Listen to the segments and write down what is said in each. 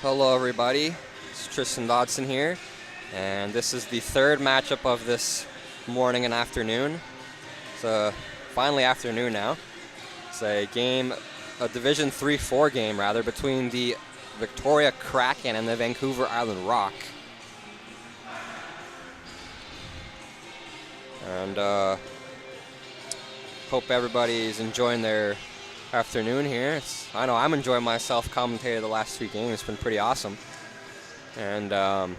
Hello everybody, it's Tristan Dodson here, and this is the third matchup of this morning and afternoon. It's finally afternoon now. It's a Division 3-4 game rather, between the Victoria Kraken and the Vancouver Island Rock. And hope everybody's enjoying their afternoon here. I know I'm enjoying myself commentating the last 3 games. It's been pretty awesome. And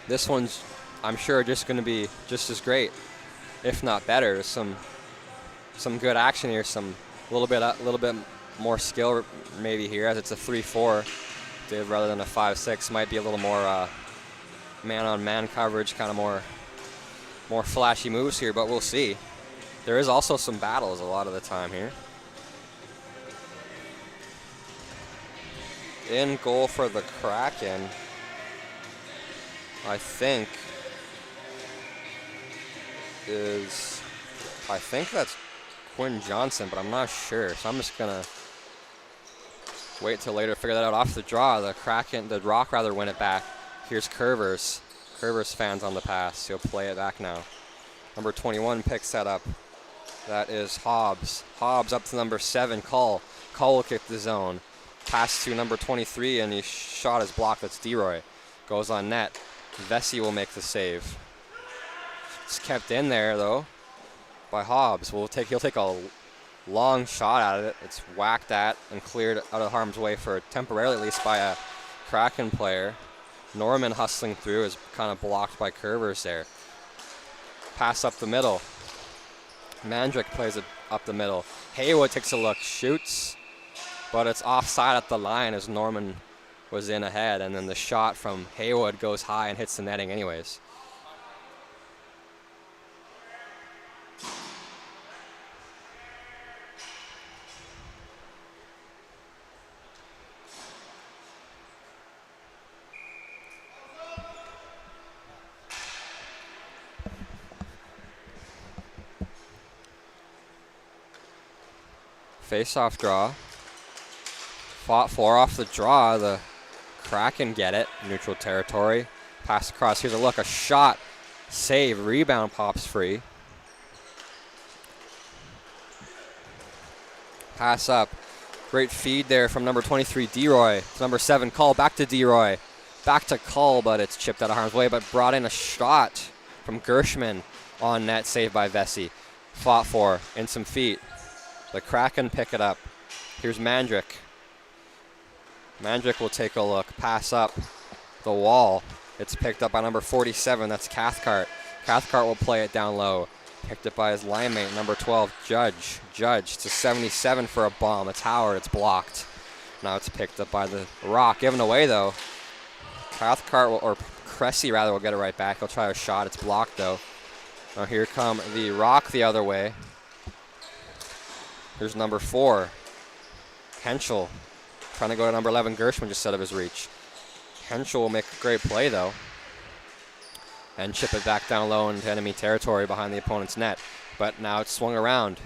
this one's, I'm sure, just going to be just as great, if not better. Some good action here. A little bit more skill maybe here, as it's a 3-4 rather than a 5-6. Might be a little more man-on-man coverage, kind of more flashy moves here, but we'll see. There is also some battles a lot of the time here. In goal for the Kraken, I think that's Quinn Johnson, but I'm not sure. So I'm just gonna wait till later to figure that out. Off the draw, the Rock rather win it back. Here's Curvers. Curvers fans on the pass. He'll play it back now. Number 21 picks that up. That is Hobbs. Hobbs up to number 7, Cull. Cull will kick the zone. Pass to number 23, and he shot his block. That's DeRoy. Goes on net. Vesey will make the save. It's kept in there, though, by Hobbs. He'll take a long shot at it. It's whacked at and cleared out of harm's way for temporarily, at least, by a Kraken player. Norman hustling through is kind of blocked by Curvers there. Pass up the middle. Mandrick plays it up the middle. Haywood takes a look, shoots, but it's offside at the line as Norman was in ahead, and then the shot from Haywood goes high and hits the netting anyways. Face-off draw. Fought for off the draw. The Kraken get it. Neutral territory. Pass across. Here's a look. A shot. Save. Rebound pops free. Pass up. Great feed there from number 23, DeRoy. It's number 7, Cull. Back to DeRoy. Back to Cull, but it's chipped out of harm's way. But brought in a shot from Gershman on net. Saved by Vesey. Fought for. In some feet. The Kraken pick it up. Here's Mandrick. Mandrick will take a look. Pass up the wall. It's picked up by number 47. That's Cathcart. Cathcart will play it down low. Picked up by his line mate, number 12, Judge. Judge to 77 for a bomb. It's Howard. It's blocked. Now it's picked up by the Rock. Given away, though. Cathcart, or Cressy, rather, will get it right back. He'll try a shot. It's blocked, though. Now here come the Rock the other way. Here's number 4, Henschel. Trying to go to number 11, Gershman, just out of his reach. Henschel will make a great play, though, and chip it back down low into enemy territory behind the opponent's net. But now it's swung around.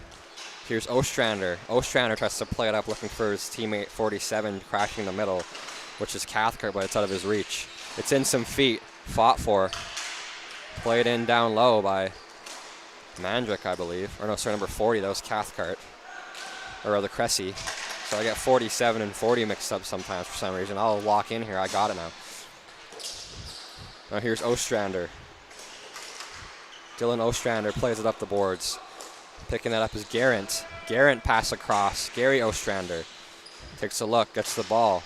Here's Ostrander. Ostrander tries to play it up, looking for his teammate 47, crashing in the middle, which is Cathcart, but it's out of his reach. It's in some feet. Fought for. Played in down low by Mandrick, I believe. Or no, sorry, number 40. That was Cathcart. Or rather Cressy. So I get 47 and 40 mixed up sometimes for some reason. I'll walk in here. I got it now. Now here's Ostrander. Dylan Ostrander plays it up the boards. Picking that up is Garant. Garant pass across. Gary Ostrander takes a look, gets the ball.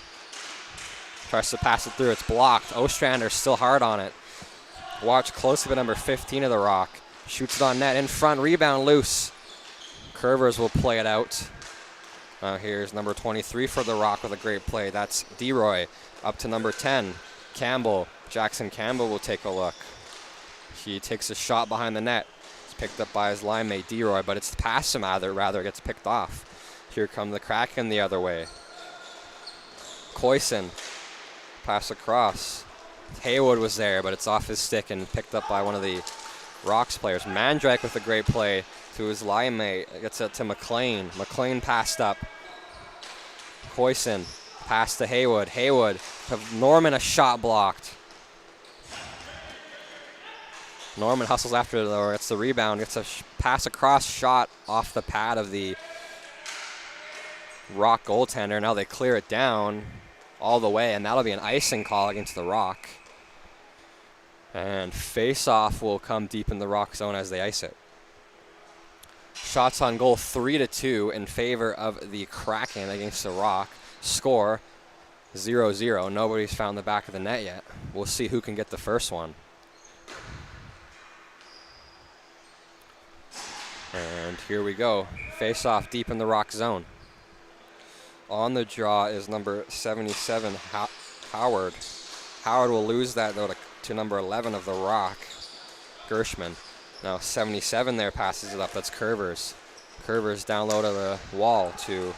Tries to pass it through. It's blocked. Ostrander still hard on it. Watch closely by number 15 of the Rock. Shoots it on net. In front. Rebound loose. Curvers will play it out. Here's number 23 for the Rock with a great play. That's DeRoy. Up to number 10, Campbell. Jackson Campbell will take a look. He takes a shot behind the net. It's picked up by his line mate, DeRoy, but it's past him rather gets picked off. Here come the Kraken the other way. Coyson. Pass across. Haywood was there, but it's off his stick and picked up by one of the Rocks players. Mandrick with a great play to his line mate. Gets it to McLean. McLean passed up. Coyson Pass to Haywood. Haywood. Norman a shot blocked. Norman hustles after it, though. Gets the rebound. Gets a pass across, shot off the pad of the Rock goaltender. Now they clear it down all the way, and that'll be an icing call against the Rock. And face-off will come deep in the Rock zone as they ice it. Shots on goal 3-2 in favor of the Kraken against the Rock. Score 0-0. Nobody's found the back of the net yet. We'll see who can get the first one. And here we go. Face off deep in the Rock zone. On the draw is number 77, Howard. Howard will lose that, though, to number 11 of the Rock, Gershman. Now 77 there passes it up. That's Curvers. Curvers down low to the wall to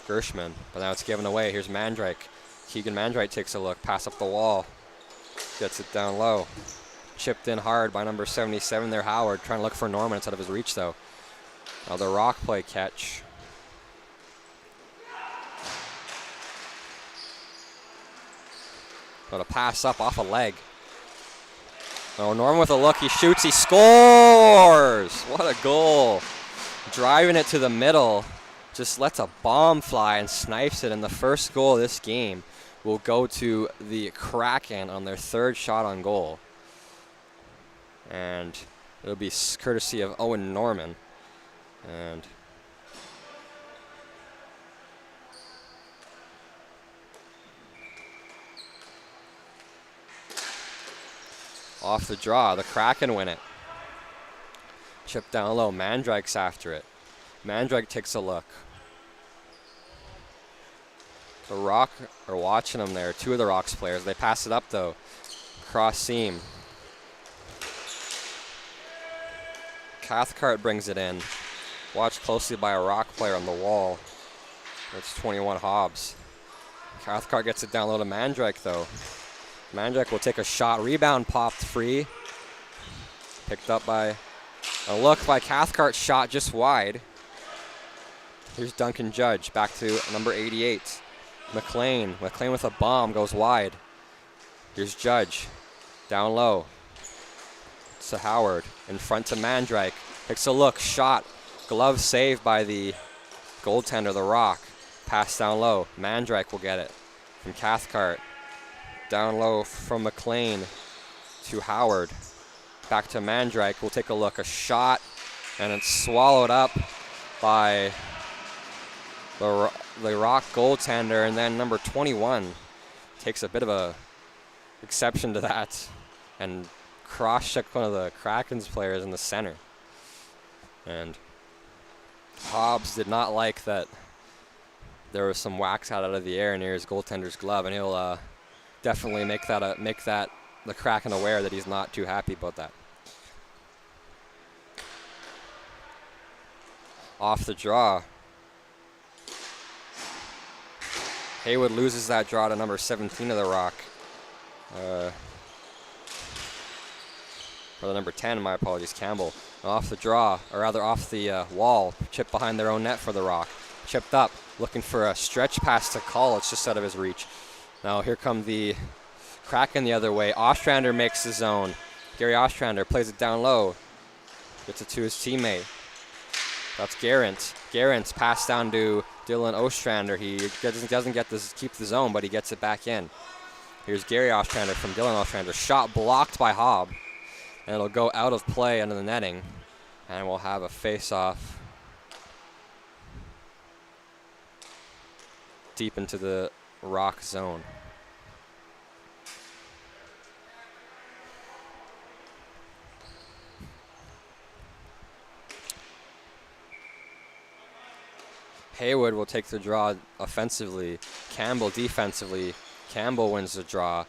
Gershman. But now it's given away. Here's Mandrake. Keegan Mandrake takes a look. Pass up the wall. Gets it down low. Chipped in hard by number 77 there, Howard. Trying to look for Norman. It's out of his reach, though. Now the Rock play catch. But a pass up off a leg. Oh, Norman with a look. He shoots. He scores! What a goal. Driving it to the middle. Just lets a bomb fly and snipes it. And the first goal of this game will go to the Kraken on their third shot on goal. And it'll be courtesy of Owen Norman. And off the draw, the Kraken win it. Chip down low, Mandrake's after it. Mandrake takes a look. The Rock are watching him there, two of the Rocks players. They pass it up, though. Cross seam. Cathcart brings it in. Watched closely by a Rock player on the wall. It's 21 Hobbs. Cathcart gets it down low to Mandrake, though. Mandrake will take a shot. Rebound popped free. Picked up by a look by Cathcart. Shot just wide. Here's Duncan Judge. Back to number 88. McLean. McLean with a bomb goes wide. Here's Judge. Down low. To Howard. In front to Mandrake. Takes a look. Shot. Glove saved by the goaltender, the Rock. Pass down low. Mandrake will get it from Cathcart. Down low from McLean to Howard. Back to Mandrake. We'll take a look. A shot, and it's swallowed up by the Rock goaltender. And then number 21 takes a bit of a exception to that and cross-checked one of the Kraken's players in the center. And Hobbs did not like that there was some wax out of the air near his goaltender's glove, and he'll definitely make that the Kraken aware that he's not too happy about that. Off the draw. Haywood loses that draw to number 17 of the Rock. Or the number 10, my apologies, Campbell. Off the draw, or rather off the wall, chipped behind their own net for the Rock. Chipped up, looking for a stretch pass to Call. It's just out of his reach. Now here come the Kraken the other way. Ostrander makes the zone. Gary Ostrander plays it down low. Gets it to his teammate. That's Garant. Garant's pass down to Dylan Ostrander. He doesn't get this, keep the zone, but he gets it back in. Here's Gary Ostrander from Dylan Ostrander. Shot blocked by Hobb. And it'll go out of play under the netting. And we'll have a face-off deep into the Rock zone. Haywood will take the draw offensively. Campbell defensively. Campbell wins the draw.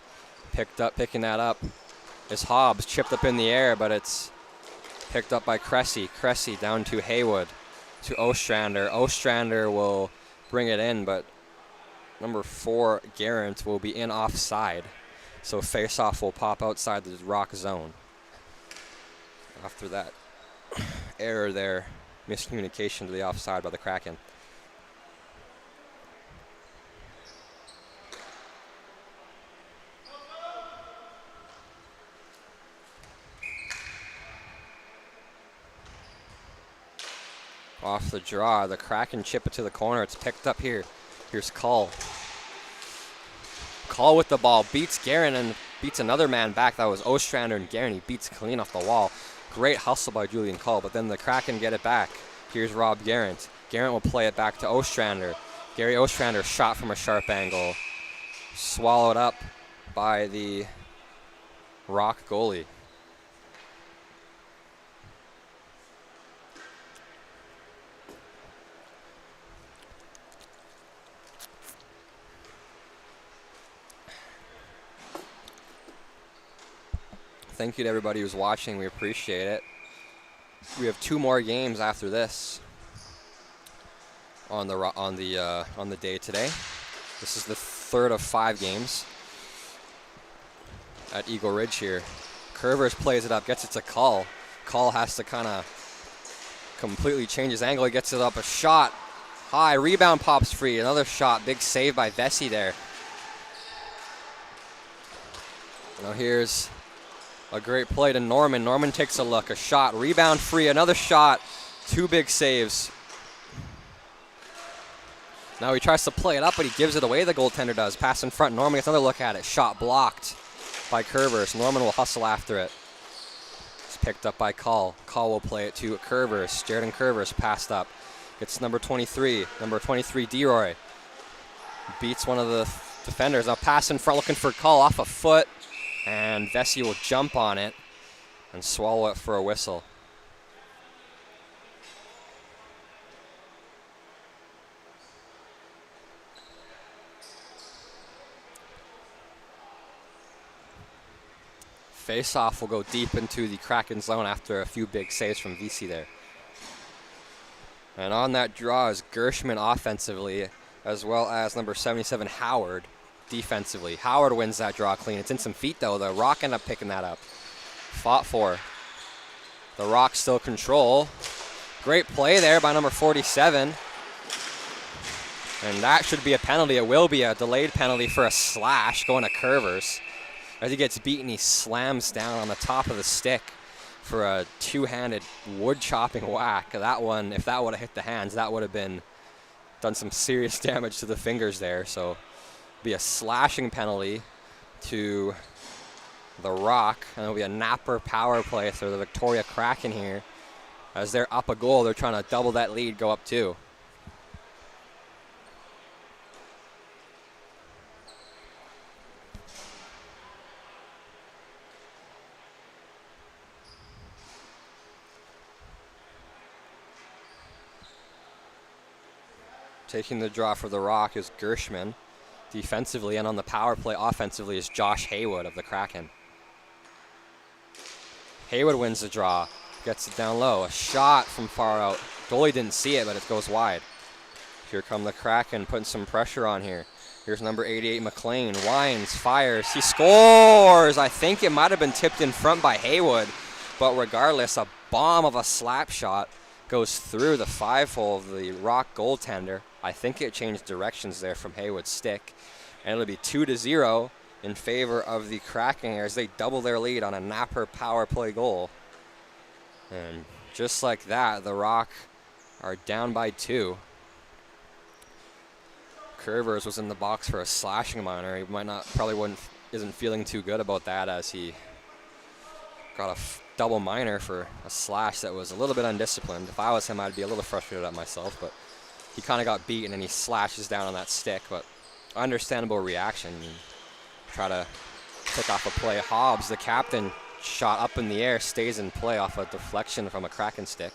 Picking that up is Hobbs. Chipped up in the air, but it's picked up by Cressy. Cressy down to Haywood. To Ostrander. Ostrander will bring it in, but number 4, Garant, will be in offside. So face-off will pop outside the Rock zone. After that error there, miscommunication to the offside by the Kraken. off the draw. The Kraken chip it to the corner. It's picked up here. Here's Cull. Cull with the ball. Beats Guerin and beats another man back. That was Ostrander and Guerin. He beats clean off the wall. Great hustle by Julian Cull, but then the Kraken get it back. Here's Rob Garant. Garant will play it back to Ostrander. Gary Ostrander shot from a sharp angle. Swallowed up by the Rock goalie. Thank you to everybody who's watching. We appreciate it. We have 2 more games after this on the day today. This is the 3rd of 5 games at Eagle Ridge here. Curvers plays it up, gets it to Cull. Cull has to kind of completely change his angle. He gets it up, a shot, high, rebound pops free. Another shot, big save by Vesey there. Now here's a great play to Norman. Norman takes a look, a shot, rebound free, another shot, 2 big saves. Now he tries to play it up, but he gives it away, the goaltender does. Pass in front, Norman gets another look at it. Shot blocked by Curvers. Norman will hustle after it. It's picked up by Cull. Cull will play it to Curvers. Jared Curvers passed up. Gets number 23. Number 23, DeRoy. Beats one of the defenders. Now pass in front, looking for Cull off a foot. And Vesey will jump on it and swallow it for a whistle. Face-off will go deep into the Kraken zone after a few big saves from Vesey there. And on that draw is Gershman offensively, as well as number 77, Howard, defensively. Howard wins that draw clean. It's in some feet, though. The Rock end up picking that up. Fought for. The Rock still control. Great play there by number 47. And that should be a penalty. It will be a delayed penalty for a slash going to Curvers. As he gets beaten, he slams down on the top of the stick for a 2-handed wood-chopping whack. That one, if that would have hit the hands, that would have been done some serious damage to the fingers there. So be a slashing penalty to the Rock, and it'll be a napper power play for the Victoria Kraken here. As they're up a goal, they're trying to double that lead, go up 2. Taking the draw for the Rock is Gershman defensively, and on the power play offensively is Josh Haywood of the Kraken. Haywood wins the draw, gets it down low. A shot from far out. Goalie didn't see it, but it goes wide. Here come the Kraken, putting some pressure on here. Here's number 88, McLean. Winds, fires, he scores! I think it might have been tipped in front by Haywood, but regardless, a bomb of a slap shot goes through the 5-hole of the Rock goaltender. I think it changed directions there from Haywood's stick. And it'll be 2-0 in favor of the Kraken as they double their lead on a napper power play goal. And just like that, the Rock are down by 2. Curvers was in the box for a slashing minor. He isn't feeling too good about that, as he got a double minor for a slash that was a little bit undisciplined. If I was him, I'd be a little frustrated at myself, but he kind of got beaten and he slashes down on that stick, but understandable reaction. You try to pick off a play. Hobbs, the captain, shot up in the air, stays in play off a deflection from a Kraken stick.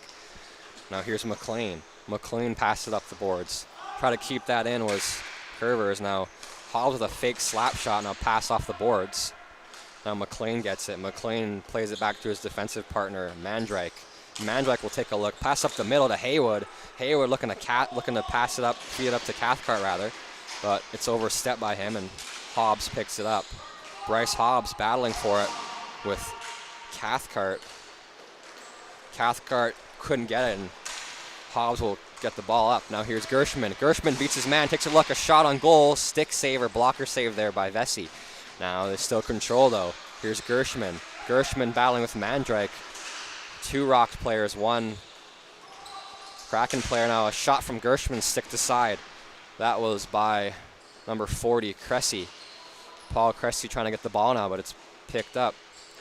Now here's McLean. McLean passed it up the boards. Try to keep that in was Curvers. Now Hobbs with a fake slap shot, now pass off the boards. Now McLean gets it. McLean plays it back to his defensive partner, Mandrake. Mandrake will take a look, pass up the middle to Haywood. Haywood looking to pass it up, feed it up to Cathcart rather, but it's overstepped by him, and Hobbs picks it up. Bryce Hobbs battling for it with Cathcart. Cathcart couldn't get it, and Hobbs will get the ball up. Now here's Gershman. Gershman beats his man, takes a look, a shot on goal, stick save or blocker save there by Vesey. Now there's still control though. Here's Gershman. Gershman battling with Mandrake. 2 Rocks players, one Kraken player now, a shot from Gershman, stick to side. That was by number 40, Cressy. Paul Cressy trying to get the ball now, but it's picked up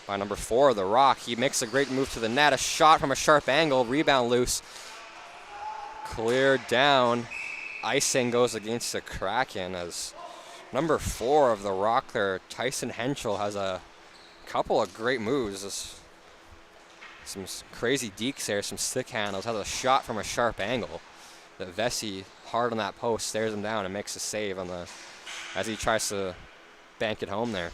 by number 4, The Rock. He makes a great move to the net. A shot from a sharp angle, rebound loose. Cleared down. Icing goes against the Kraken as number 4 of The Rock there, Tyson Henschel, has a couple of great moves. Some crazy dekes there, some stick handles. Has a shot from a sharp angle. That Vesey, hard on that post, stares him down and makes a save on the as he tries to bank it home there.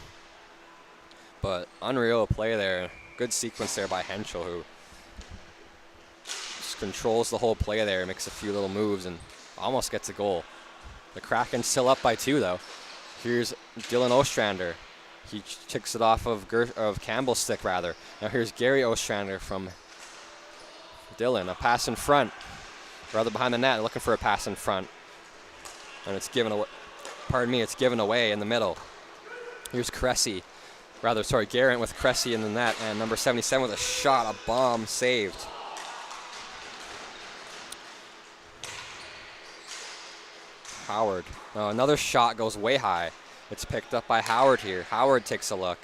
But unreal play there. Good sequence there by Henschel, who just controls the whole play there, makes a few little moves, and almost gets a goal. The Kraken still up by 2, though. Here's Dylan Ostrander. He kicks it off of Campbell's stick, rather. Now here's Gary Ostrander from Dylan. A pass in front, rather behind the net, looking for a pass in front. And it's given away. Pardon me, it's given away in the middle. Here's Cressy. Garrett with Cressy in the net, and number 77 with a shot, a bomb saved. Howard. Another shot goes way high. It's picked up by Howard here. Howard takes a look.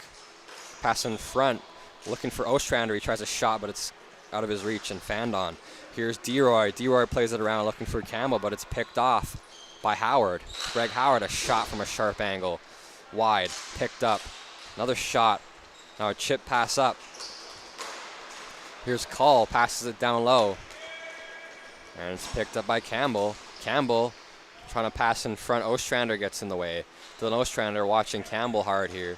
Pass in front, looking for Ostrander. He tries a shot, but it's out of his reach and fanned on. Here's DeRoy. DeRoy plays it around looking for Campbell, but it's picked off by Howard. Greg Howard, a shot from a sharp angle. Wide, picked up. Another shot. Now a chip pass up. Here's Call, passes it down low. And it's picked up by Campbell. Campbell trying to pass in front. Ostrander gets in the way. Dylan Ostrander watching Campbell hard here.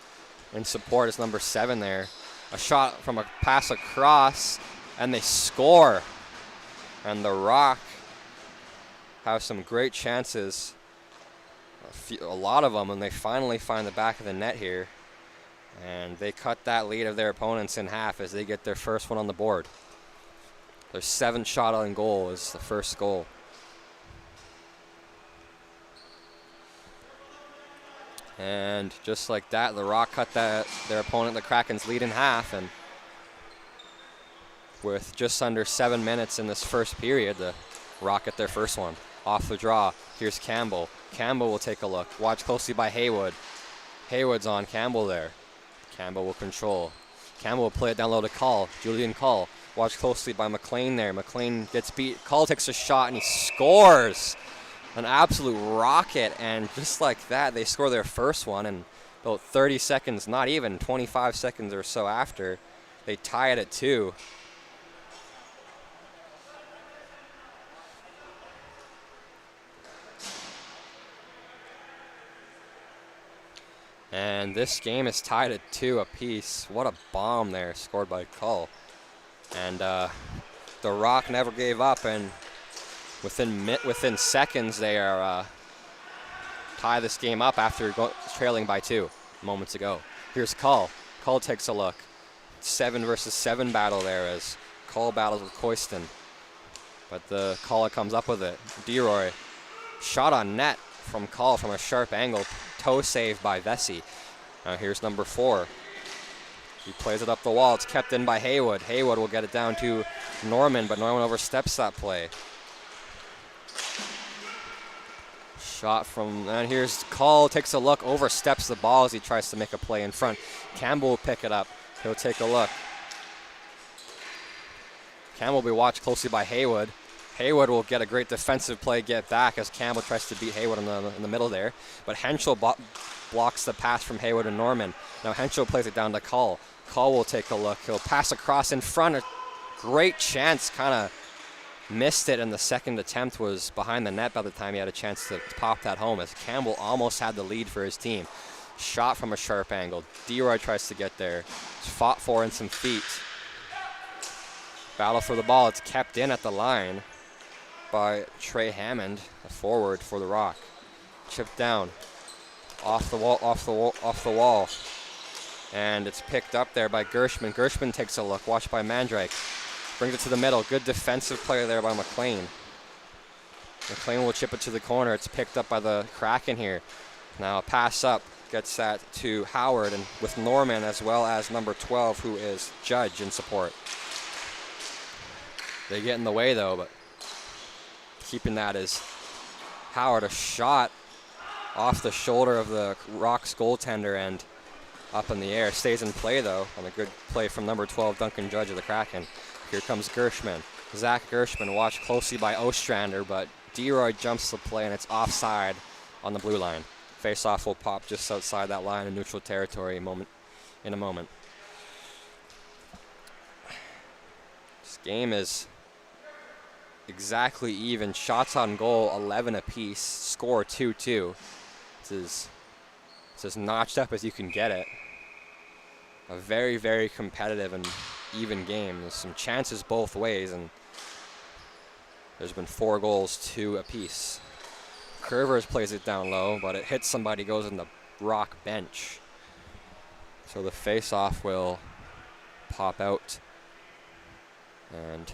In support is number 7 there. A shot from a pass across, and they score. And the Rock have some great chances. A lot of them, and they finally find the back of the net here. And they cut that lead of their opponents in half as they get their first one on the board. Their 7th shot on goal is the first goal. And just like that, the Rock cut their opponent, the Kraken's lead, in half. And with just under 7 minutes in this first period, the Rock get their first one. Off the draw, here's Campbell. Campbell will take a look. Watch closely by Haywood. Haywood's on Campbell there. Campbell will control. Campbell will play it down low to Call. Julian Call. Watch closely by McLean there. McLean gets beat. Call takes a shot and he scores. An absolute rocket, and just like that, they score their first one, and about 30 seconds, not even 25 seconds or so after, they tie it at 2. And this game is tied at 2 apiece. What a bomb there, scored by Cull. And the Rock never gave up, and within seconds, they are tie this game up after trailing by 2 moments ago. Here's Cull. Cull takes a look. 7 versus 7 battle there as Cull battles with Coyston. But the Cull comes up with it. DeRoy. Shot on net from Cull from a sharp angle. Toe save by Vesey. Now here's number 4. He plays it up the wall. It's kept in by Haywood. Haywood will get it down to Norman, but Norman oversteps that play. Shot from, and here's Call, takes a look, oversteps the ball as he tries to make a play in front. Campbell will pick it up. He'll take a look. Campbell will be watched closely by Haywood. Haywood will get a great defensive play, get back as Campbell tries to beat Haywood in the middle there. But Henschel blocks the pass from Haywood and Norman. Now Henschel plays it down to Call. Call will take a look. He'll pass across in front. A great chance, kind of missed it, and the second attempt was behind the net by the time he had a chance to pop that home as Campbell almost had the lead for his team. Shot from a sharp angle. DeRoy tries to get there. It's fought for in some feet. Battle for the ball. It's kept in at the line by Trey Hammond, a forward for the Rock. Chipped down. Off the wall. And it's picked up there by Gershman. Gershman takes a look. Watched by Mandrake. Brings it to the middle. Good defensive play there by McLean. McLean will chip it to the corner. It's picked up by the Kraken here. Now a pass up. Gets that to Howard, and with Norman as well as number 12, who is Judge in support. They get in the way though, but keeping that is Howard. A shot off the shoulder of the Rock's goaltender and up in the air. Stays in play, though, on a good play from number 12, Duncan Judge of the Kraken. Here comes Gershman. Zach Gershman watched closely by Ostrander, but DeRoy jumps the play, and it's offside on the blue line. Face-off will pop just outside that line in neutral territory in a moment. This game is exactly even. Shots on goal, 11 apiece. Score 2-2. It's as notched up as you can get it. A very, very competitive and even game. There's some chances both ways, and there's been 4 goals, 2 apiece. Curvers plays it down low, but it hits somebody, goes in the Rock bench. So the face-off will pop out, and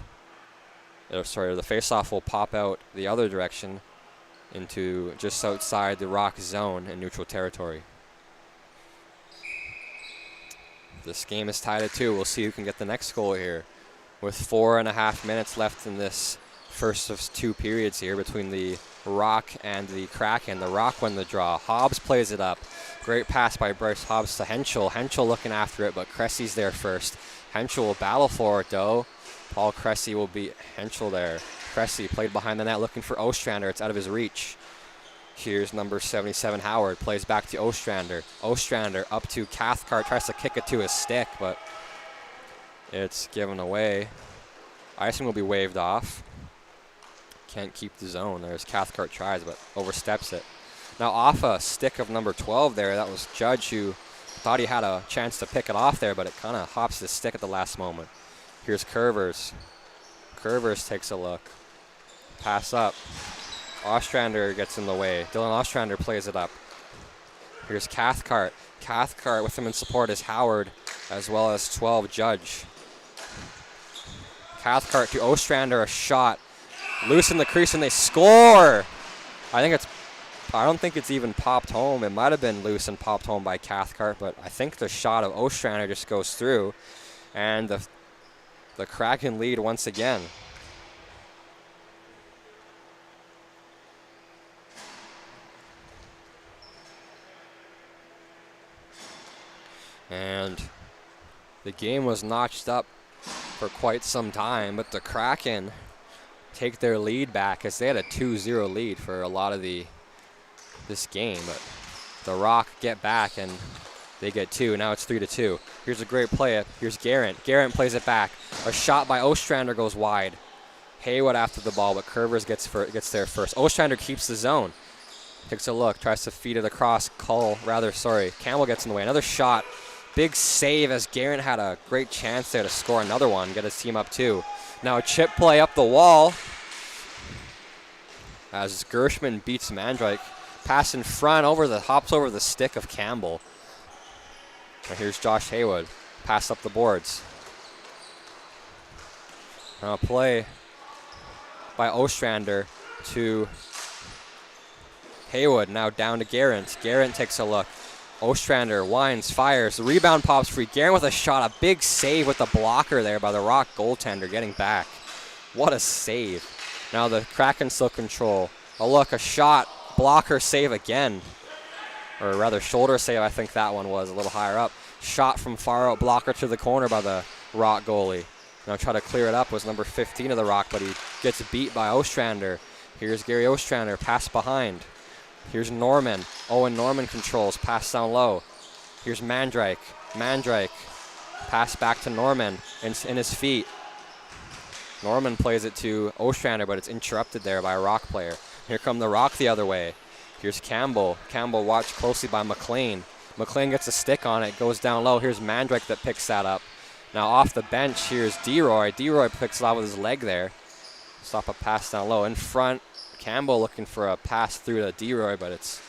the face-off will pop out the other direction into just outside the Rock zone in neutral territory. This game is tied at 2. We'll see who can get the next goal here. With 4.5 minutes left in this first of 2 periods here between the Rock and the Kraken. The Rock won the draw. Hobbs plays it up. Great pass by Bryce Hobbs to Henschel. Henschel looking after it, but Cressy's there first. Henschel will battle for it, though. Paul Cressy will beat Henschel there. Cressy played behind the net looking for Ostrander. It's out of his reach. Here's number 77, Howard. Plays back to Ostrander. Ostrander up to Cathcart. Tries to kick it to his stick, but it's given away. Icing will be waved off. Can't keep the zone. There's Cathcart tries, but oversteps it. Now off a stick of number 12 there. That was Judge, who thought he had a chance to pick it off there, but it kind of hops the stick at the last moment. Here's Curvers. Curvers takes a look. Pass up. Ostrander gets in the way. Dylan Ostrander plays it up. Here's Cathcart. Cathcart with him in support is Howard, as well as 12, Judge. Cathcart to Ostrander, a shot. Loose in the crease, and they score! I don't think it's even popped home. It might have been loose and popped home by Cathcart, but I think the shot of Ostrander just goes through, and the Kraken lead once again. And the game was notched up for quite some time, but the Kraken take their lead back as they had a 2-0 lead for a lot of this game. But the Rock get back and they get 2. Now it's 3-2. Here's a great play. Here's Garrett. Garrett plays it back. A shot by Ostrander goes wide. Haywood after the ball, but Curvers gets there first. Ostrander keeps the zone. Takes a look, tries to feed it across. Campbell gets in the way. Another shot. Big save as Guerin had a great chance there to score another one, get his team up 2. Now a chip play up the wall as Gershman beats Mandrake. Pass in front, hops over the stick of Campbell. And here's Josh Haywood. Pass up the boards. Now a play by Ostrander to Haywood. Now down to Garant. Garant takes a look. Ostrander winds, fires. The rebound pops free. Guerin with a shot. A big save with the blocker there by the Rock goaltender getting back. What a save. Now the Kraken still control. A look, a shot. Blocker save again. Or rather, shoulder save, I think that one was a little higher up. Shot from far out, blocker to the corner by the Rock goalie. Now try to clear it up was number 15 of the Rock, but he gets beat by Ostrander. Here's Gary Ostrander, pass behind. Here's Norman. Owen Norman controls, pass down low. Here's Mandrake. Mandrake, pass back to Norman in his feet. Norman plays it to Ostrander, but it's interrupted there by a Rock player. Here come the Rock the other way. Here's Campbell. Campbell watched closely by McLean. McLean gets a stick on it, goes down low. Here's Mandrake that picks that up. Now off the bench, here's DeRoy. DeRoy picks it off with his leg there. Stop a pass down low. In front, Campbell looking for a pass through to DeRoy, but it's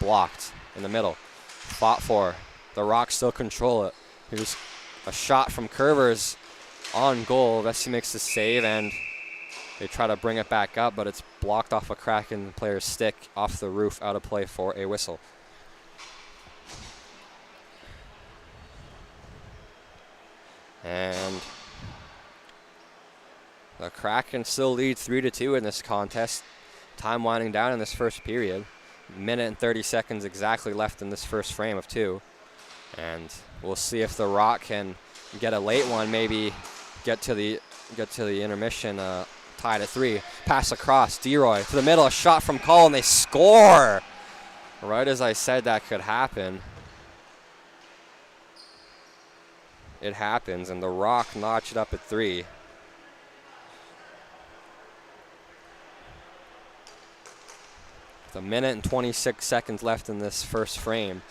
blocked in the middle. Fought for. The Rock still control it. Here's a shot from Curvers on goal. Vesey makes the save, and they try to bring it back up, but it's blocked off a Kraken player's stick off the roof, out of play for a whistle. And The Kraken still lead 3-2 in this contest. Time winding down in this first period. Minute and 30 seconds exactly left in this first frame of 2. And we'll see if the Rock can get a late one, maybe get to the intermission tied at 3. Pass across, DeRoy to the middle, a shot from Cole, and they score! Right as I said that could happen. It happens, and the Rock notch it up at 3. With a minute and 26 seconds left in this first frame.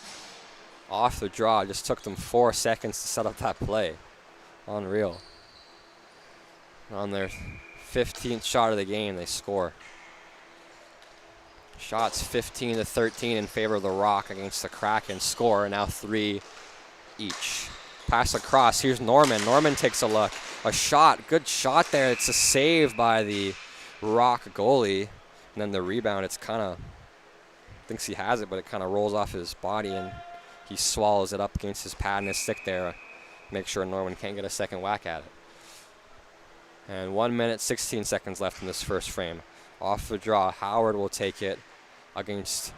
Off the draw, it just took them 4 seconds to set up that play. Unreal. On their 15th shot of the game, they score. Shots 15-13 in favor of the Rock against the Kraken. Score now 3 each. Pass across, here's Norman. Norman takes a look. A shot, good shot there. It's a save by the Rock goalie. And then the rebound, it's kind of, thinks he has it, but it kind of rolls off his body and he swallows it up against his pad and his stick there. Make sure Norman can't get a second whack at it. And 1 minute, 16 seconds left in this first frame. Off the draw, Howard will take it against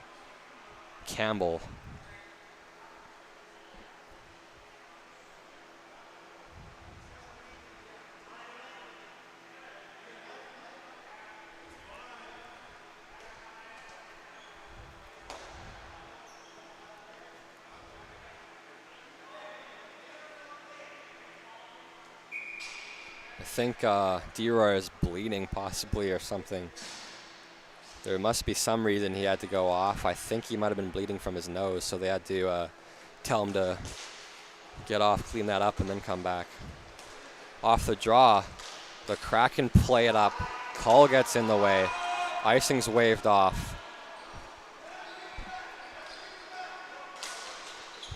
Campbell. I think DeRoy is bleeding possibly or something. There must be some reason he had to go off. I think he might have been bleeding from his nose, so they had to tell him to get off, clean that up, and then come back. Off the draw, the Kraken play it up. Call gets in the way. Icing's waved off.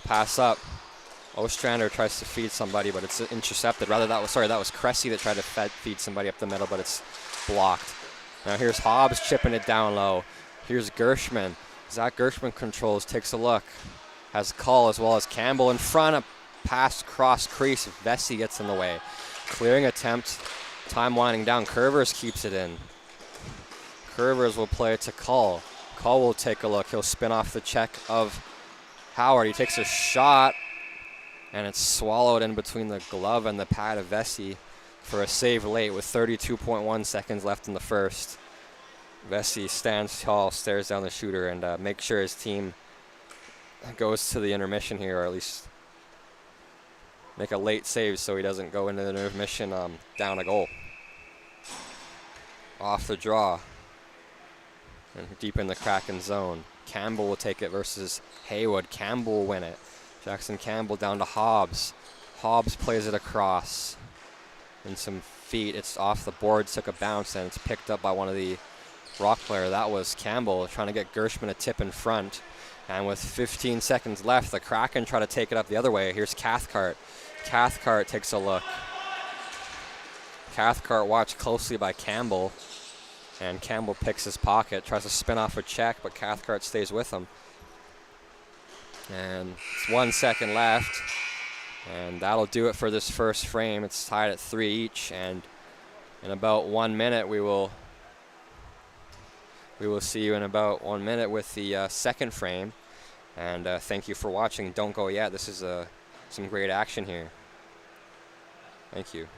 Pass up. Ostrander tries to feed somebody, but it's intercepted. Rather, that was Cressy that tried to feed somebody up the middle, but it's blocked. Now here's Hobbs chipping it down low. Here's Gershman. Zach Gershman controls, takes a look. Has Call as well as Campbell in front. A pass cross crease. Vesey gets in the way. Clearing attempt. Time winding down. Curvers keeps it in. Curvers will play it to Call. Call will take a look. He'll spin off the check of Howard. He takes a shot, and it's swallowed in between the glove and the pad of Vesey for a save late with 32.1 seconds left in the first. Vesey stands tall, stares down the shooter, and makes sure his team goes to the intermission here, or at least make a late save so he doesn't go into the intermission down a goal. Off the draw and deep in the Kraken zone. Campbell will take it versus Haywood. Campbell will win it. Jackson Campbell down to Hobbs. Hobbs plays it across. In some feet, it's off the board, took a bounce, and it's picked up by one of the Rock player. That was Campbell trying to get Gershman a tip in front. And with 15 seconds left, the Kraken try to take it up the other way. Here's Cathcart. Cathcart takes a look. Cathcart watched closely by Campbell. And Campbell picks his pocket, tries to spin off a check, but Cathcart stays with him. And it's 1 second left. And that'll do it for this first frame. It's tied at 3 each. And in about 1 minute, we will see you in about 1 minute with the second frame. And thank you for watching. Don't go yet. This is some great action here. Thank you.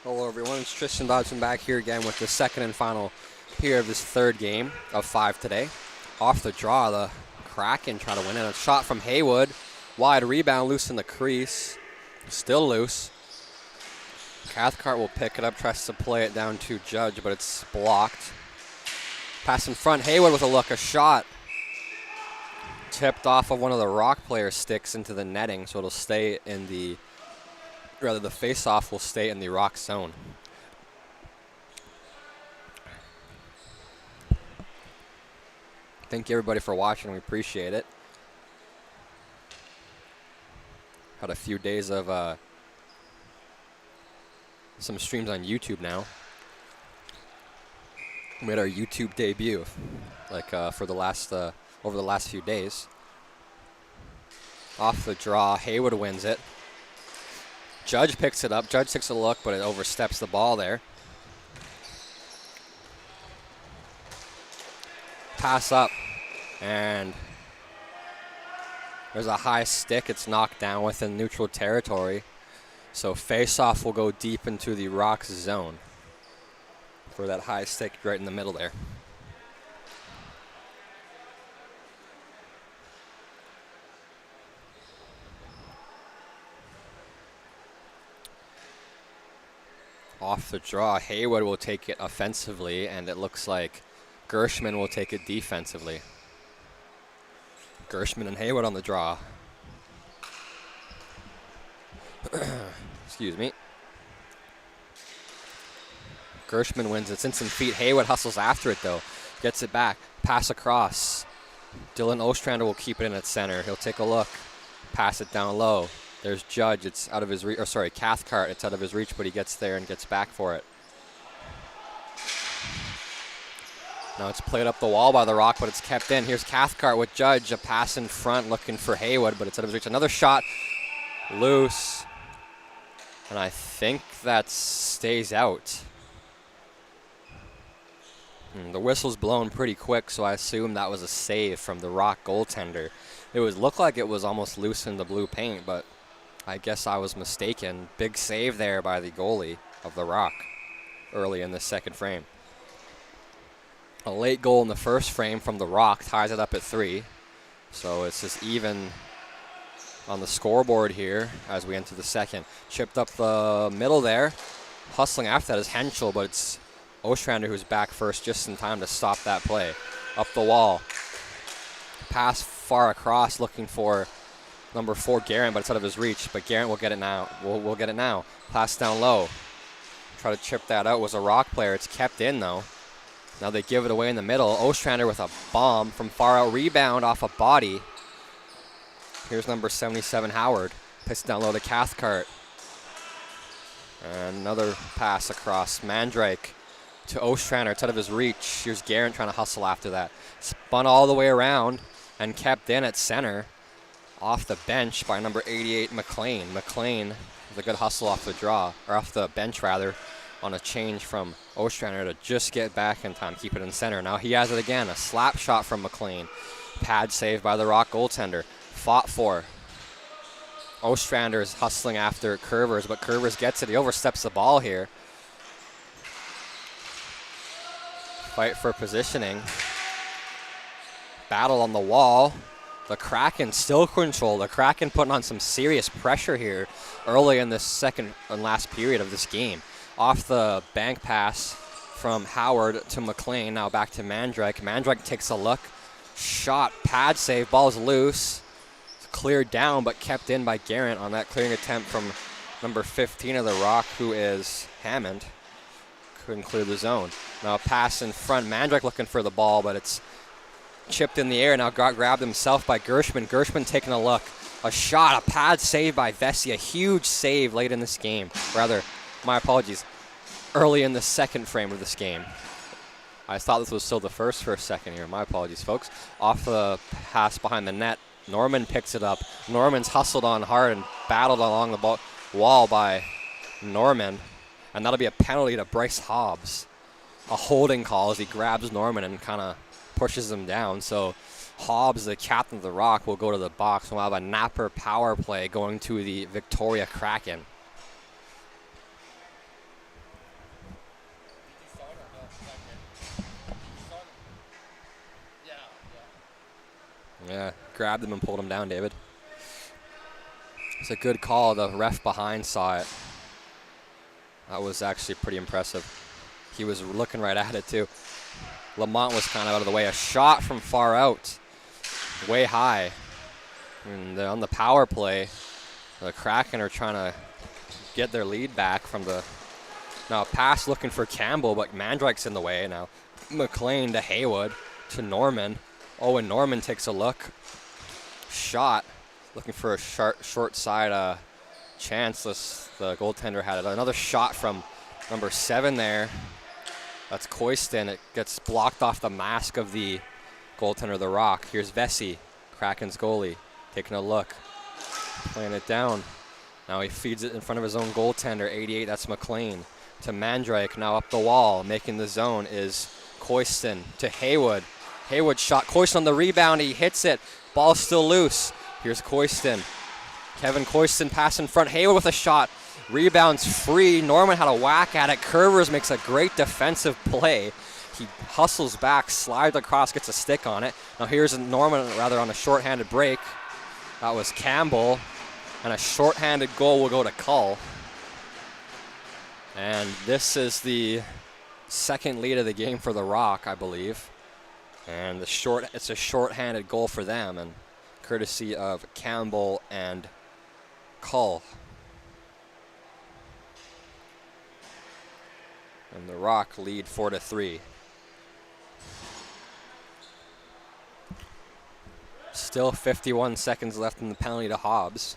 Hello everyone, it's Tristan Dodson back here again with the second and final period of this third game of 5 today. Off the draw, the Kraken try to win it. A shot from Haywood, wide rebound, loose in the crease, still loose. Cathcart will pick it up, tries to play it down to Judge, but it's blocked. Pass in front, Haywood with a look, a shot. Tipped off of one of the Rock players' sticks into the netting, so it'll stay in the face-off will stay in the Rock zone. Thank you everybody for watching. We appreciate it. Had a few days of some streams on YouTube now. We made our YouTube debut, for the last over the last few days. Off the draw, Haywood wins it. Judge picks it up. Judge takes a look, but it oversteps the ball there. Pass up, and there's a high stick. It's knocked down within neutral territory. So face-off will go deep into the Rocks zone for that high stick right in the middle there. Off the draw, Haywood will take it offensively, and it looks like Gershman will take it defensively. Gershman and Haywood on the draw. Excuse me. Gershman wins it. It's instant feet. Haywood hustles after it, though. Gets it back. Pass across. Dylan Ostrander will keep it in at center. He'll take a look. Pass it down low. There's Judge. It's out of his reach. Or sorry, Cathcart. It's out of his reach, but he gets there and gets back for it. Now it's played up the wall by the Rock, but it's kept in. Here's Cathcart with Judge. A pass in front looking for Haywood, but it's out of his reach. Another shot. Loose. And I think that stays out. The whistle's blown pretty quick, so I assume that was a save from the Rock goaltender. It looked like it was almost loose in the blue paint, but I guess I was mistaken. Big save there by the goalie of the Rock early in the second frame. A late goal in the first frame from the Rock ties it up at 3. So it's just even on the scoreboard here as we enter the second. Chipped up the middle there. Hustling after that is Henschel, but it's Ostrander who's back first just in time to stop that play. Up the wall. Pass far across looking for number 4, Garant, but it's out of his reach. But Garant will get it now. We'll get it now. Pass down low. Try to chip that out. Was a Rock player. It's kept in, though. Now they give it away in the middle. Ostrander with a bomb from far out. Rebound off a body. Here's number 77, Howard. Pissed down low to Cathcart. And another pass across. Mandrake to Ostrander. It's out of his reach. Here's Garant trying to hustle after that. Spun all the way around and kept in at center. Off the bench by number 88, McLean. McLean with a good hustle off the draw, or off the bench rather, on a change from Ostrander to just get back in time, keep it in center. Now he has it again, a slap shot from McLean. Pad save by the Rock goaltender. Fought for. Ostrander is hustling after Curvers, but Curvers gets it. He oversteps the ball here. Fight for positioning. Battle on the wall. The Kraken still control. The Kraken putting on some serious pressure here early in this second and last period of this game. Off the bank pass from Howard to McLean. Now back to Mandrake. Mandrake takes a look. Shot. Pad save. Ball's loose. It's cleared down but kept in by Garant on that clearing attempt from number 15 of the Rock, who is Hammond. Couldn't clear the zone. Now a pass in front. Mandrake looking for the ball, but it's chipped in the air. Now got grabbed himself by Gershman. Gershman taking a look. A shot. A pad save by Vesey. A huge save late in this game. Rather, my apologies, early in the second frame of this game. I thought this was still the first for a second here. My apologies, folks. Off the pass behind the net. Norman picks it up. Norman's hustled on hard and battled along the wall by Norman. And that'll be a penalty to Bryce Hobbs. A holding call as he grabs Norman and kind of pushes him down. So Hobbs, the captain of the Rock, will go to the box. We'll have a Napper power play going to the Victoria Kraken. Yeah, grabbed him and pulled him down, David. It's a good call. The ref behind saw it. That was actually pretty impressive. He was looking right at it, too. Lamont was kind of out of the way. A shot from far out, way high. And on the power play, the Kraken are trying to get their lead back from the... Now, pass looking for Campbell, but Mandrake's in the way. Now, McLean to Haywood to Norman. Oh, and Norman takes a look. Shot. Looking for a short side chance. The goaltender had it. Another shot from number 7 there. That's Koistin. It gets blocked off the mask of the goaltender, the Rock. Here's Vesey, Kraken's goalie, taking a look. Playing it down. Now he feeds it in front of his own goaltender, 88, that's McLean. To Mandrake, now up the wall, making the zone is Koistin. To Haywood. Haywood shot. Koistin on the rebound, he hits it. Ball still loose. Here's Koistin. Kevin Koistin pass in front. Haywood with a shot. Rebounds free. Norman had a whack at it. Curvers makes a great defensive play. He hustles back, slides across, gets a stick on it. Now here's Norman on a shorthanded break. That was Campbell. And a shorthanded goal will go to Cull. And this is the second lead of the game for the Rock, I believe. And it's a shorthanded goal for them, and courtesy of Campbell and Cull. And the Rock lead 4-3. Still 51 seconds left in the penalty to Hobbs.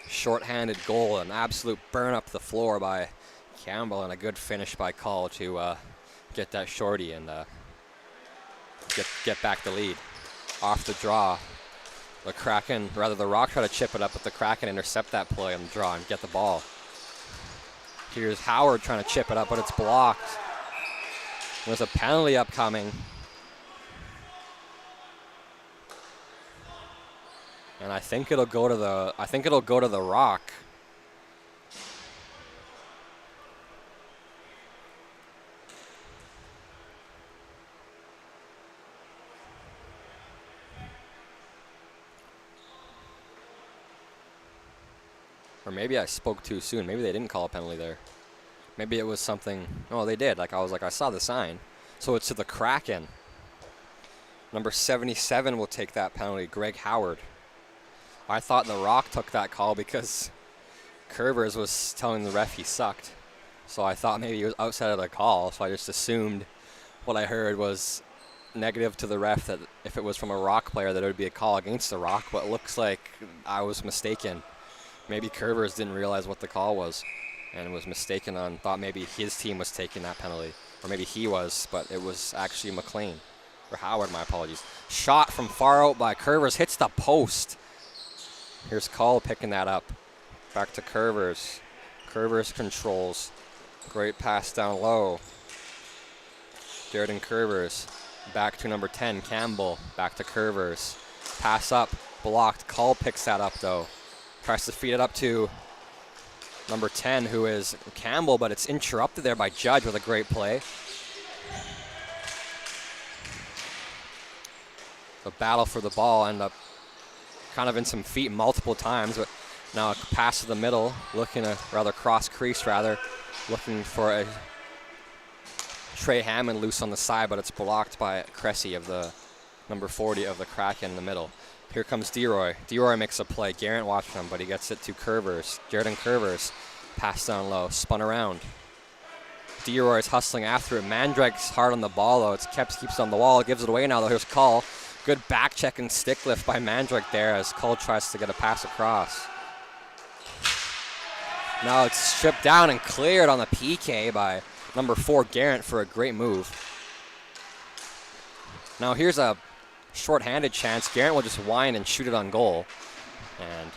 Short-handed goal, an absolute burn up the floor by Campbell, and a good finish by Cull to get that shorty and get back the lead. Off the draw, the Rock try to chip it up, but the Kraken intercept that play on the draw and get the ball. Here's Howard trying to chip it up, but it's blocked. There's a penalty upcoming. And I think it'll go to the Rock. Or maybe I spoke too soon. Maybe they didn't call a penalty there. Maybe it was something. Oh, they did. I saw the sign. So it's to the Kraken. Number 77 will take that penalty, Greg Howard. I thought the Rock took that call because Curvers was telling the ref he sucked. So I thought maybe he was outside of the call. So I just assumed what I heard was negative to the ref, that if it was from a Rock player that it would be a call against the Rock. But it looks like I was mistaken. Maybe Curvers didn't realize what the call was and was mistaken thought maybe his team was taking that penalty. Or maybe he was, but it was actually McLean. Or Howard, my apologies. Shot from far out by Curvers, hits the post. Here's Cull picking that up. Back to Curvers. Curvers controls. Great pass down low. Jared and Curvers. Back to number 10, Campbell. Back to Curvers. Pass up, blocked. Cull picks that up though. Tries to feed it up to number 10, who is Campbell, but it's interrupted there by Judge with a great play. The battle for the ball ended up kind of in some feet multiple times, but now a pass to the middle, cross crease, looking for a Trey Hammond loose on the side, but it's blocked by Cressy of the number 40 of the Kraken in the middle. Here comes DeRoy. DeRoy makes a play. Garrett watched him, but he gets it to Curvers. Jared and Curvers. Pass down low. Spun around. DeRoy is hustling after it. Mandrake's hard on the ball, though. It keeps it on the wall. Gives it away now, though. Here's Cull. Good back check and stick lift by Mandrake there as Cull tries to get a pass across. Now it's stripped down and cleared on the PK by number 4, Garrett, for a great move. Now here's a short-handed chance. Garrett will just whine and shoot it on goal. And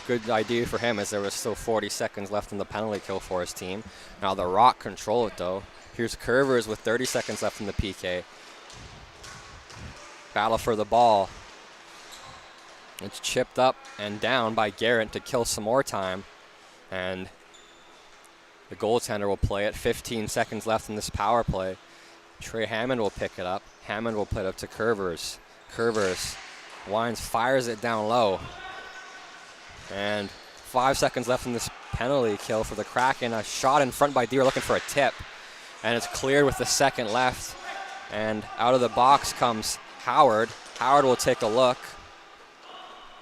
good idea for him, as there was still 40 seconds left in the penalty kill for his team. Now the Rock control it though. Here's Curvers with 30 seconds left in the PK. Battle for the ball. It's chipped up and down by Garrett to kill some more time. And the goaltender will play it. 15 seconds left in this power play. Trey Hammond will pick it up. Hammond will play it up to Curvers. Curvers Wines fires it down low. And 5 seconds left in this penalty kill for the Kraken. A shot in front by Deere looking for a tip. And it's cleared with the second left. And out of the box comes Howard. Howard will take a look.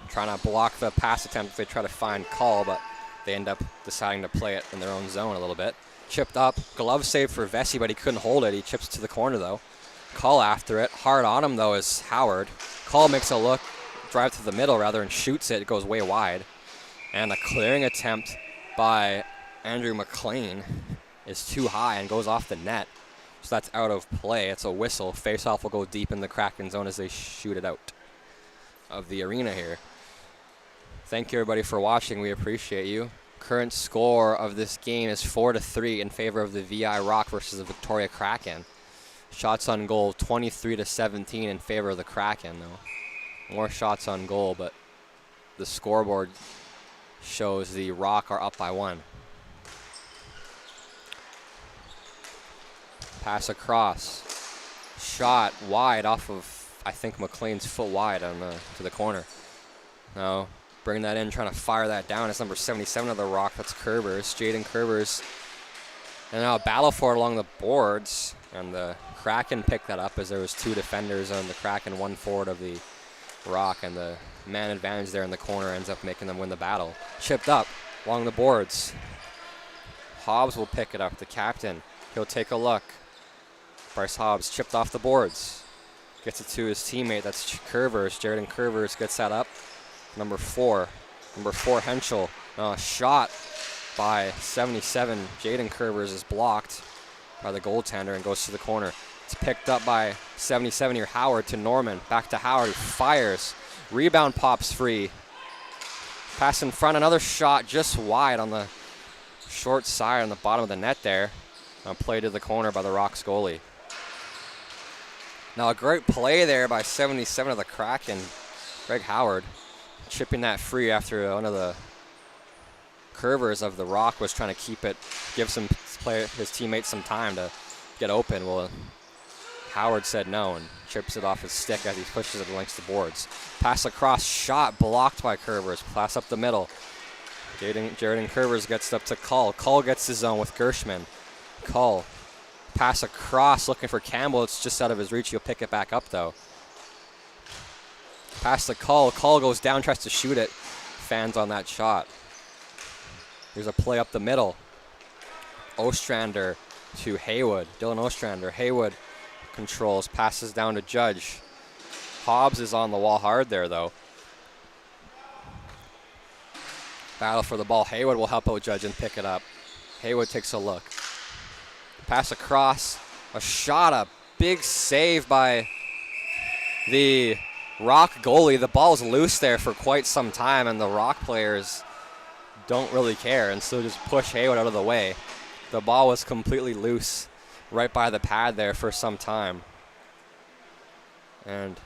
Trying to block the pass attempt if they try to find Call, but they end up deciding to play it in their own zone a little bit. Chipped up. Glove save for Vesey, but he couldn't hold it. He chips to the corner, though. Call after it. Hard on him, though, is Howard. Call makes a look, drive to the middle, rather, and shoots it. It goes way wide. And a clearing attempt by Andrew McLean is too high and goes off the net. So that's out of play. It's a whistle. Face-off will go deep in the Kraken zone as they shoot it out of the arena here. Thank you, everybody, for watching. We appreciate you. Current score of this game is 4-3 in favor of the VI Rock versus the Victoria Kraken. Shots on goal, 23-17 in favor of the Kraken, though. More shots on goal, but the scoreboard shows the Rock are up by 1. Pass across. Shot wide off of, I think, McLean's foot wide on to the corner. Now, bring that in, trying to fire that down. It's number 77 of the Rock. That's Curvers. Jaden Curvers. And now a battle for it along the boards. And the Kraken picked that up as there was 2 defenders on the Kraken, 1 forward of the Rock. And the man advantage there in the corner ends up making them win the battle. Chipped up along the boards. Hobbs will pick it up, the captain. He'll take a look. Bryce Hobbs chipped off the boards. Gets it to his teammate, that's Curvers. Jaden Curvers gets that up. Number 4 Henschel. Shot by 77. Jaden Curvers is blocked by the goaltender and goes to the corner. It's picked up by 77 here, Howard to Norman. Back to Howard, he fires. Rebound pops free. Pass in front, another shot just wide on the short side on the bottom of the net there. Play to the corner by the Rocks goalie. Now a great play there by 77 of the Kraken, Greg Howard, chipping that free after one of the curvers of the Rock was trying to keep it, give his teammates some time to get open. Well, Howard said no and chips it off his stick as he pushes it against the boards. Pass across, shot blocked by Curvers. Pass up the middle. Jaden Curvers gets up to Cull. Cull gets his zone with Gershman. Cull. Pass across, looking for Campbell. It's just out of his reach. He'll pick it back up, though. Pass to Cull. Cull goes down, tries to shoot it. Fans on that shot. Here's a play up the middle. Ostrander to Haywood. Dylan Ostrander. Haywood controls. Passes down to Judge. Hobbs is on the wall hard there, though. Battle for the ball. Haywood will help out Judge and pick it up. Haywood takes a look. Pass across, a shot, a big save by the Rock goalie. The ball's loose there for quite some time, and the Rock players don't really care, and so just push Haywood out of the way. The ball was completely loose right by the pad there for some time. And,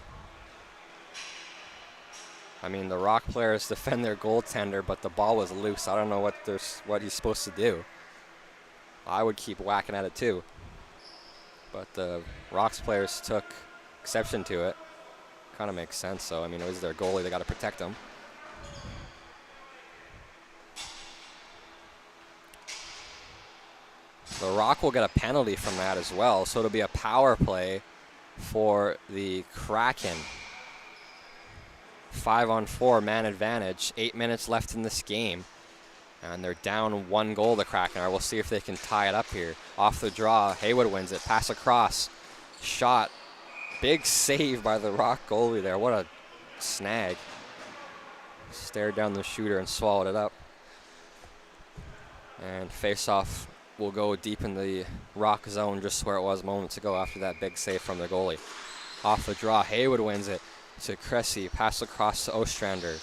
I mean, the Rock players defend their goaltender, but the ball was loose. I don't know what he's supposed to do. I would keep whacking at it too. But the Rocks players took exception to it. Kind of makes sense, so I mean, it was their goalie, they got to protect him. The Rock will get a penalty from that as well, so it'll be a power play for the Kraken. 5-on-4, man advantage. 8 minutes left in this game. And they're down 1 goal, the Kraken are. We'll see if they can tie it up here. Off the draw, Haywood wins it. Pass across. Shot. Big save by the Rock goalie there. What a snag. Stared down the shooter and swallowed it up. And face-off will go deep in the Rock zone, just where it was moments ago after that big save from their goalie. Off the draw, Haywood wins it to Cressy. Pass across to Ostrander.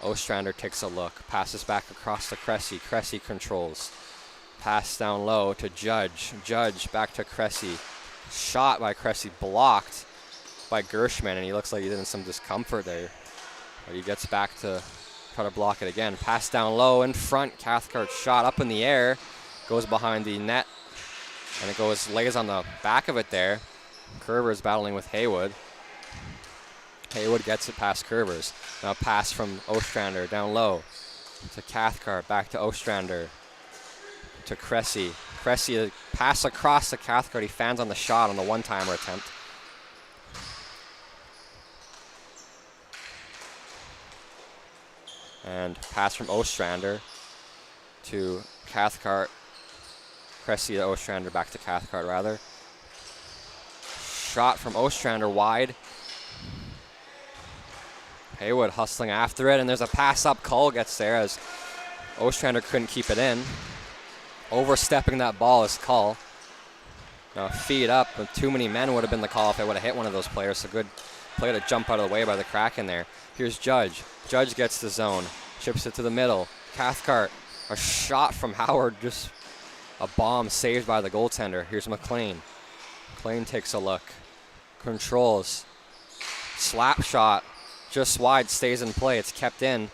Ostrander takes a look, passes back across to Cressy. Cressy controls. Pass down low to Judge. Judge back to Cressy. Shot by Cressy, blocked by Gershman, and he looks like he's in some discomfort there. But he gets back to try to block it again. Pass down low in front. Cathcart shot up in the air. Goes behind the net, and it lays on the back of it there. Curver is battling with Haywood. Haywood gets it past Curvers. Now pass from Ostrander down low to Cathcart, back to Ostrander to Cressy. Cressy pass across to Cathcart. He fans on the shot on the one-timer attempt. And pass from Ostrander to Cathcart. Cressy to Ostrander, back to Cathcart rather. Shot from Ostrander wide. Haywood hustling after it, and there's a pass up. Cull gets there as Ostrander couldn't keep it in. Overstepping that ball is Cull. Now feed up, but too many men would have been the call if it would have hit one of those players. So good play to jump out of the way by the Kraken there. Here's Judge. Judge gets the zone, chips it to the middle. Cathcart, a shot from Howard, just a bomb saved by the goaltender. Here's McLean. McLean takes a look, controls, slap shot, just wide, stays in play. It's kept in,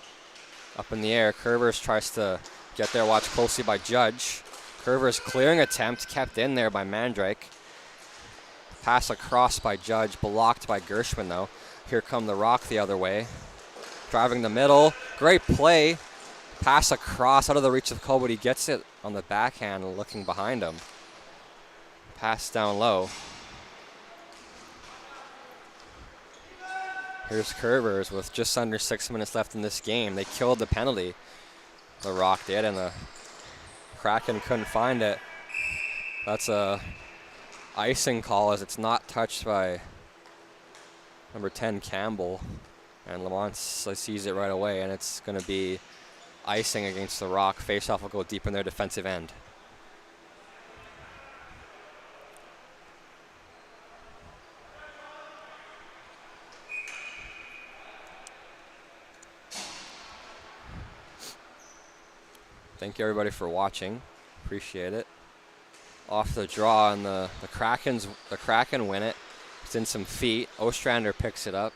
up in the air. Curvers tries to get there, watched closely by Judge. Curvers clearing attempt, kept in there by Mandrake. Pass across by Judge, blocked by Gershwin though. Here come the Rock the other way. Driving the middle, great play. Pass across out of the reach of Cole, but he gets it on the backhand looking behind him. Pass down low. Here's Curvers with just under 6 minutes left in this game. They killed the penalty, the Rock did, and the Kraken couldn't find it. That's a icing call as it's not touched by number 10 Campbell, and Lamont sees it right away, and it's going to be icing against the Rock. Faceoff will go deep in their defensive end. Thank you everybody for watching. Appreciate it. Off the draw, and the Kraken win it. It's in some feet. Ostrander picks it up.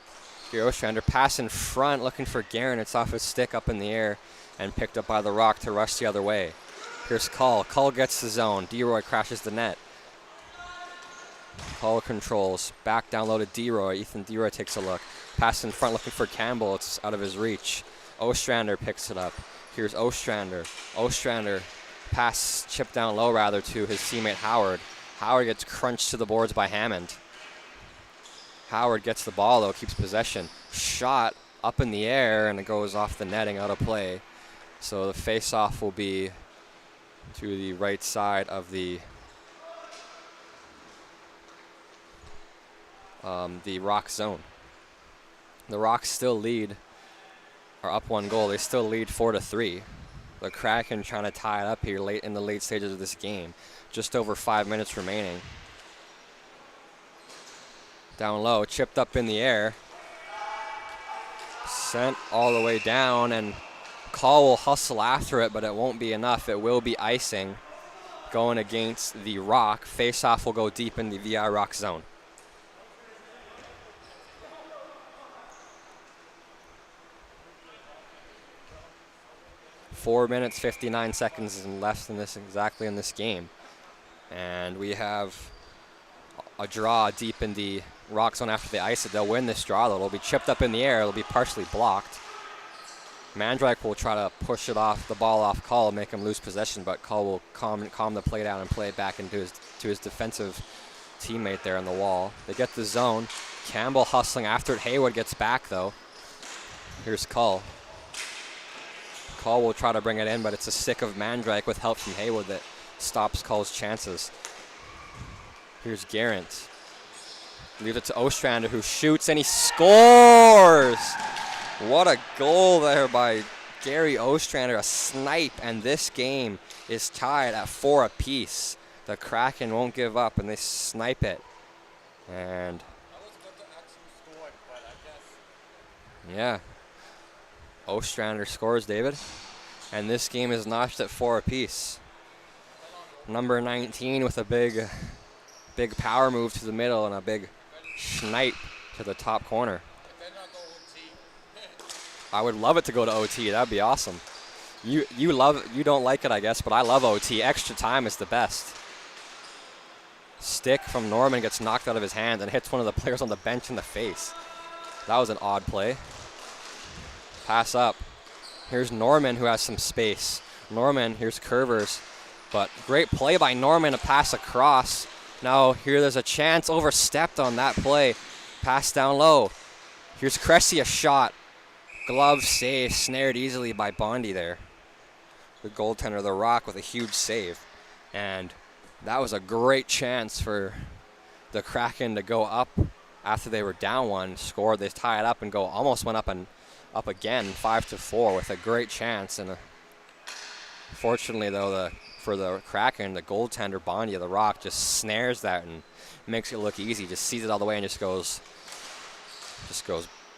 Here Ostrander pass in front, looking for Guerin. It's off his stick up in the air and picked up by the Rock to rush the other way. Here's Cull. Cull gets the zone. DeRoy crashes the net. Cull controls. Back down low to DeRoy. Ethan DeRoy takes a look. Pass in front, looking for Campbell. It's out of his reach. Ostrander picks it up. Here's Ostrander. Ostrander pass chip down low rather to his teammate Howard. Howard gets crunched to the boards by Hammond. Howard gets the ball though, keeps possession. Shot up in the air and it goes off the netting, out of play. So the face-off will be to the right side of the Rock zone. The Rocks still lead, are up 1 goal. They still lead 4-3. The Kraken trying to tie it up here late in the late stages of this game. Just over 5 minutes remaining. Down low, chipped up in the air. Sent all the way down, and Call will hustle after it, but it won't be enough. It will be icing going against the Rock. Face-off will go deep in the VI Rock zone. Four minutes, 59 seconds left in this, exactly in this game. And we have a draw deep in the Rock zone after they ice it. They'll win this draw though. It'll be chipped up in the air. It'll be partially blocked. Mandrake will try to push it off, the ball off Cull, make him lose possession, but Cull will calm the play down and play it back into his defensive teammate there on the wall. They get the zone. Campbell hustling after it. Haywood gets back though. Here's Cull. Cull will try to bring it in, but it's a stick of Mandrake with help from Haywood that stops Cull's chances. Here's Garant. Leaves it to Ostrander, who shoots, and he scores! What a goal there by Gary Ostrander, a snipe, and this game is tied at 4 apiece. The Kraken won't give up, and they snipe it. And yeah, Ostrander scores, David. And this game is notched at 4 apiece. Number 19 with a big power move to the middle and a big snipe to the top corner. I would love it to go to OT. That'd be awesome. You don't like it, I guess, but I love OT. Extra time is the best. Stick from Norman gets knocked out of his hand and hits one of the players on the bench in the face. That was an odd play. Pass up. Here's Norman, who has some space. Norman, here's Curvers. But great play by Norman to pass across. Now here there's a chance, overstepped on that play. Pass down low. Here's Cressy, a shot. Glove save, snared easily by Bondi there. The goaltender, the Rock, with a huge save. And that was a great chance for the Kraken to go up after they were down one, scored. They tie it up and go, almost went up and up again, 5-4 with a great chance. And fortunately, though, for the Kraken, the goaltender, Bondi of the Rock, just snares that and makes it look easy. Just sees it all the way and just goes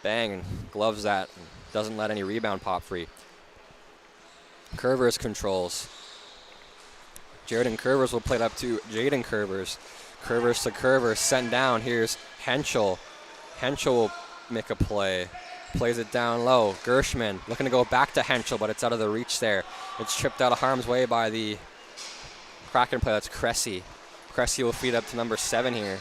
bang and gloves that and doesn't let any rebound pop free. Curvers controls. Jaden Curvers will play it up to Jaden Curvers. Curvers to Curvers, sent down. Here's Henschel. Henschel will make a play. Plays it down low. Gershman looking to go back to Henschel, but it's out of the reach there. It's chipped out of harm's way by the Kraken player. That's Cressy. Cressy will feed up to number 7 here.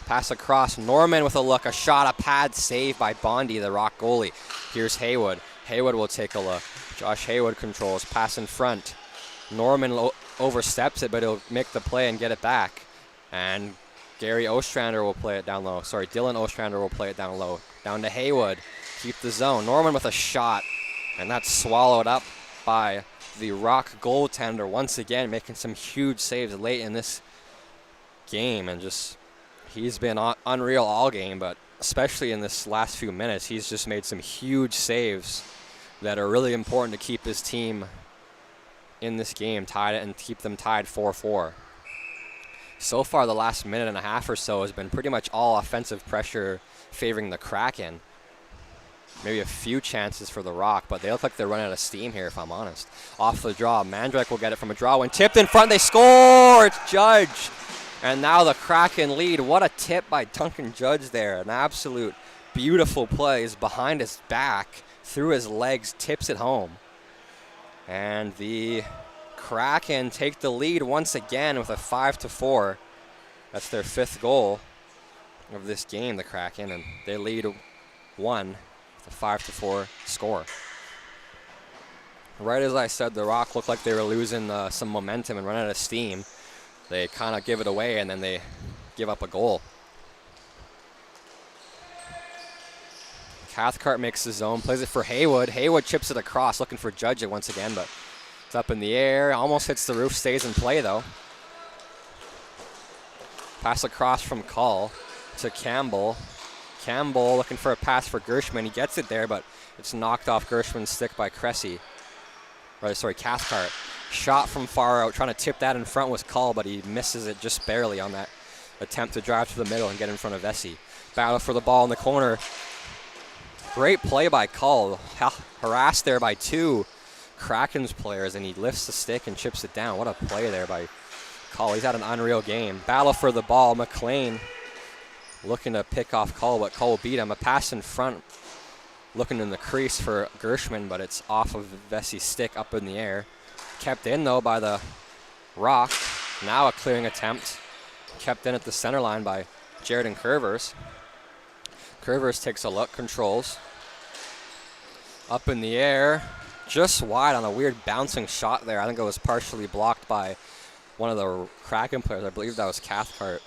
Pass across. Norman with a look. A shot, a pad save by Bondi, the Rock goalie. Here's Haywood. Haywood will take a look. Josh Haywood controls. Pass in front. Norman oversteps it, but he'll make the play and get it back. And Gary Ostrander will play it down low. Sorry, Dylan Ostrander will play it down low. Down to Haywood. Keep the zone. Norman with a shot. And that's swallowed up by the Rock goaltender once again, making some huge saves late in this game. And just, he's been unreal all game, but especially in this last few minutes, he's just made some huge saves that are really important to keep his team in this game tied and keep them tied 4-4. So far, the last minute and a half or so has been pretty much all offensive pressure favoring the Kraken. Maybe a few chances for the Rock, but they look like they're running out of steam here, if I'm honest. Off the draw, Mandrake will get it from a draw. When tipped in front, they score! It's Judge! And now the Kraken lead. What a tip by Duncan Judge there. An absolute beautiful play. He's behind his back, through his legs, tips it home. And the Kraken take the lead once again with a 5-4. That's their 5th goal of this game, the Kraken, and they lead 1 with a 5-4 score. Right as I said, the Rock looked like they were losing some momentum and running out of steam. They kind of give it away, and then they give up a goal. Cathcart makes the zone, plays it for Haywood. Haywood chips it across, looking for Judge it once again, but it's up in the air. Almost hits the roof, stays in play, though. Pass across from Call to Campbell. Campbell looking for a pass for Gershman. He gets it there, but it's knocked off Gershman's stick by Cressy. Cathcart. Shot from far out, trying to tip that in front was Call, but he misses it just barely on that attempt to drive to the middle and get in front of Vesey. Battle for the ball in the corner. Great play by Call. Harassed there by 2 Kraken's players, and he lifts the stick and chips it down. What a play there by Call. He's had an unreal game. Battle for the ball. McLean looking to pick off Call, but Call will beat him. A pass in front, looking in the crease for Gershman, but it's off of Vesey's stick up in the air. Kept in, though, by the Rock. Now a clearing attempt. Kept in at the center line by Jaden Curvers. Curvers takes a look, controls. Up in the air, just wide on a weird bouncing shot there. I think it was partially blocked by one of the Kraken players. I believe that was Cathcart.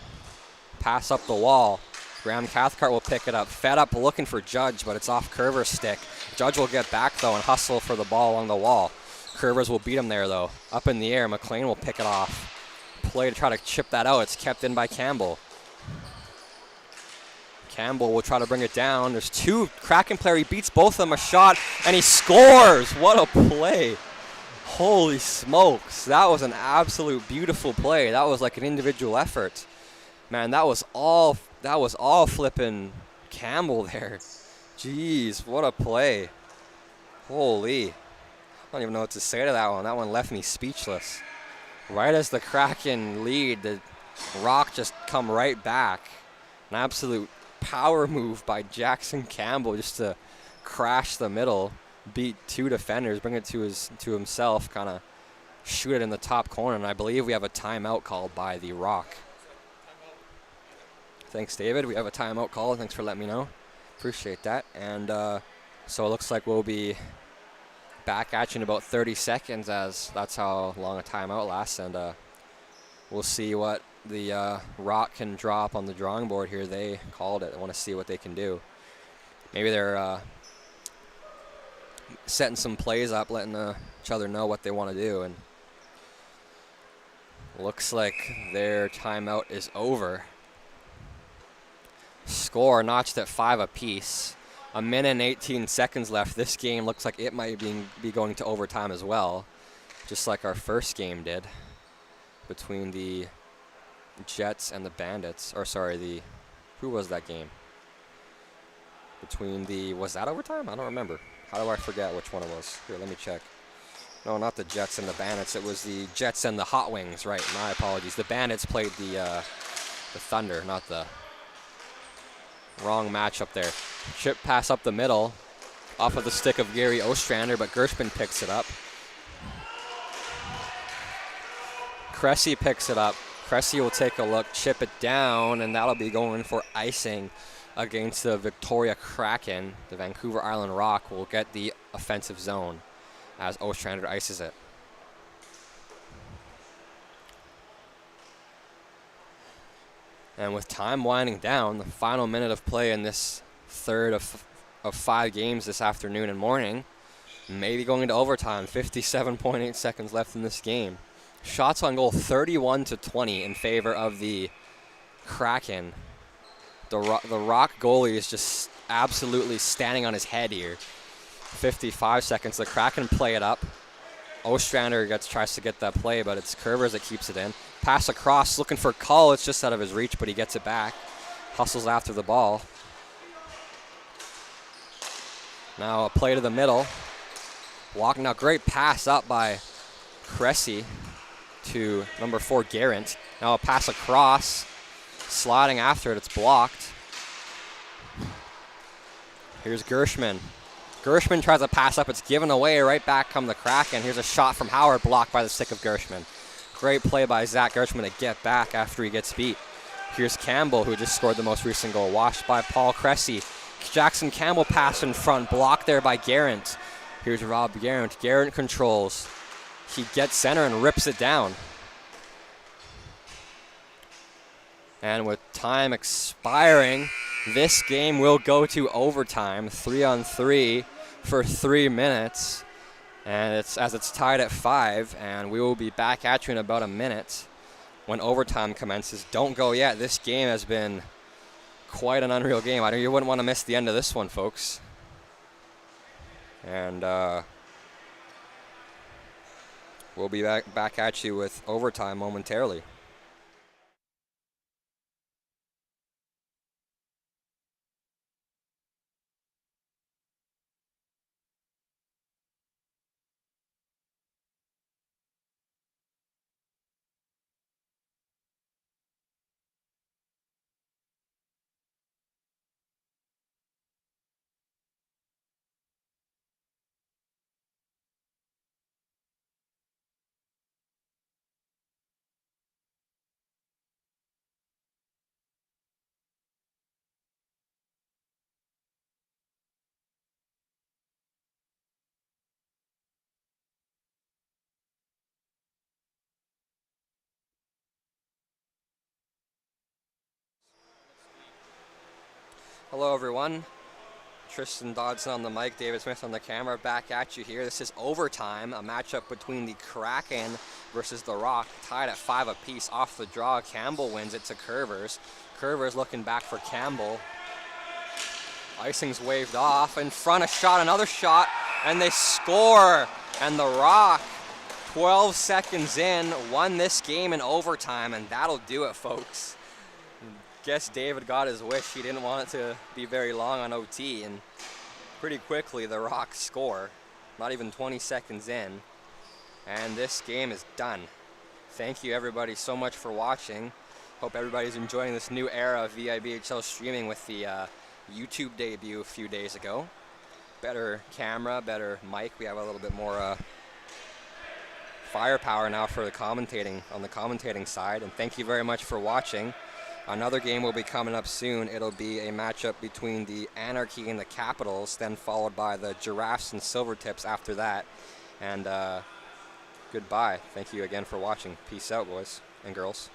Pass up the wall. Graham Cathcart will pick it up. Fed up looking for Judge, but it's off Curvers' stick. Judge will get back, though, and hustle for the ball along the wall. Curvers will beat him there, though. Up in the air, McLean will pick it off. Play to try to chip that out. It's kept in by Campbell. Campbell will try to bring it down. There's 2 Kraken player. He beats both of them a shot, and he scores. What a play. Holy smokes. That was an absolute beautiful play. That was like an individual effort. Man, that was all flipping Campbell there. Jeez, what a play. Holy. I don't even know what to say to that one. That one left me speechless. Right as the Kraken lead, the Rock just come right back. An absolute power move by Jackson Campbell just to crash the middle, beat 2 defenders, bring it to himself, kind of shoot it in the top corner. And I believe we have a timeout called by the Rock. Thanks, David. We have a timeout call. Thanks for letting me know. Appreciate that. And so it looks like we'll be back at you in about 30 seconds, as that's how long a timeout lasts. And we'll see what the Rock can drop on the drawing board here. They called it. I want to see what they can do. Maybe they're setting some plays up, letting each other know what they want to do. And looks like their timeout is over. Score notched at 5 apiece. A minute and 18 seconds left. This game looks like it might be going to overtime as well, just like our first game did between the Jets and the Bandits. Or sorry, who was that game? Was that overtime? I don't remember. How do I forget which one it was? Here, let me check. No, not the Jets and the Bandits. It was the Jets and the Hot Wings, right? My apologies. The Bandits played the Thunder, not the wrong matchup there. Chip pass up the middle off of the stick of Gary Ostrander, but Gershman picks it up. Cressy picks it up. Cressy will take a look, chip it down, and that'll be going for icing against the Victoria Kraken. The Vancouver Island Rock will get the offensive zone as Ostrander ices it. And with time winding down, the final minute of play in this third of 5 games this afternoon and morning, maybe going into overtime. 57.8 seconds left in this game. Shots on goal 31-20 in favor of the Kraken. The Rock goalie is just absolutely standing on his head here. 55 seconds. The Kraken play it up. Ostrander tries to get that play, but it's Curvers that keeps it in. Pass across, looking for Cull. It's just out of his reach, but he gets it back. Hustles after the ball. Now a play to the middle. Now great pass up by Cressy to number 4, Garant. Now a pass across. Sliding after it, it's blocked. Here's Gershman. Gershman tries to pass up. It's given away. Right back come the Kraken. Here's a shot from Howard, blocked by the stick of Gershman. Great play by Zach Gershman to get back after he gets beat. Here's Campbell, who just scored the most recent goal. Washed by Paul Cressy. Jackson Campbell pass in front, blocked there by Garant. Here's Rob Garant. Garant controls. He gets center and rips it down. And with time expiring, this game will go to overtime, 3-on-3 for 3 minutes. And it's tied at 5, and we will be back at you in about a minute when overtime commences. Don't go yet. This game has been quite an unreal game. You wouldn't want to miss the end of this one, folks. And we'll be back at you with overtime momentarily. Hello, everyone. Tristan Dodson on the mic, David Smith on the camera, back at you here. This is overtime, a matchup between the Kraken versus the Rock, tied at 5 apiece. Off the draw, Campbell wins it to Curvers. Curvers looking back for Campbell. Icing's waved off. In front, a shot, another shot, and they score. And the Rock, 12 seconds in, won this game in overtime, and that'll do it, folks. Guess David got his wish. He didn't want it to be very long on OT, and pretty quickly the Rock score, not even 20 seconds in, and this game is done. Thank you everybody so much for watching. Hope everybody's enjoying this new era of VIBHL streaming with the YouTube debut a few days ago. Better camera, better mic. We have a little bit more firepower now for the commentating on the commentating side, and thank you very much for watching. Another game will be coming up soon. It'll be a matchup between the Anarchy and the Capitals, then followed by the Giraffes and Silvertips after that. And goodbye. Thank you again for watching. Peace out, boys and girls.